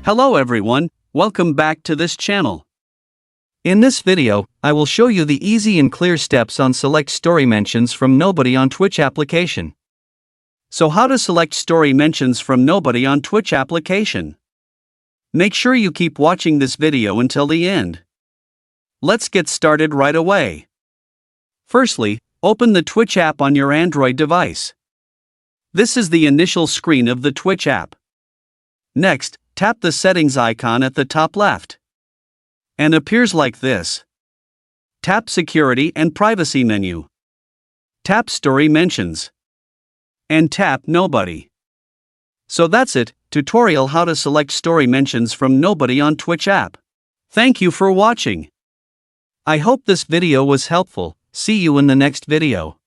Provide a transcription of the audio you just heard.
Hello everyone, welcome back to this channel. In this video, I will show you the easy and clear steps on select story mentions from Nobody on Twitch application. So how to select story mentions from Nobody on Twitch application? Make sure you keep watching this video until the end. Let's get started right away. Firstly, open the Twitch app on your Android device. This is the initial screen of the Twitch app. Next, tap the settings icon at the top left. And appears like this. Tap Security and Privacy menu. Tap Story Mentions. And tap Nobody. So that's it, tutorial how to select story mentions from Nobody on Twitch app. Thank you for watching. I hope this video was helpful. See you in the next video.